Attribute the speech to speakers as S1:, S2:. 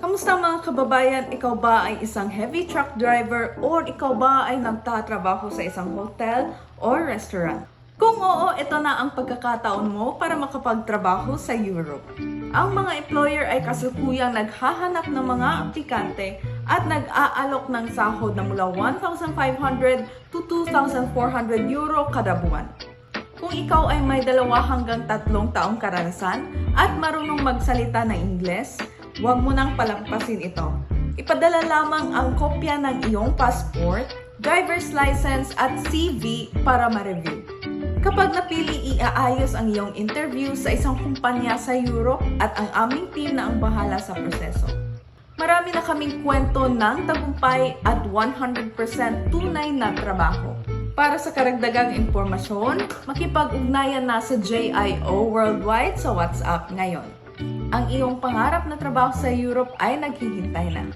S1: Kamusta mga kababayan? Ikaw ba ay isang heavy truck driver or ikaw ba ay nagtatrabaho sa isang hotel or restaurant? Kung oo, ito na ang pagkakataon mo para makapagtrabaho sa Europe. Ang mga employer ay kasalukuyang naghahanap ng mga aplikante at nag-aalok ng sahod na mula 1,500 to 2,400 euro kada buwan. Kung ikaw ay may 2 hanggang 3 taong karanasan at marunong magsalita ng Ingles, huwag mo nang palampasin ito. Ipadala lamang ang kopya ng iyong passport, driver's license at CV para ma-review. Kapag napili, iaayos ang iyong interview sa isang kumpanya sa Europe at ang aming team na ang bahala sa proseso. Marami na kaming kwento ng tagumpay at 100% tunay na trabaho. Para sa karagdagang impormasyon, makipag-ugnayan na sa JIO Worldwide sa WhatsApp ngayon. Ang iyong pangarap na trabaho sa Europe ay naghihintay na.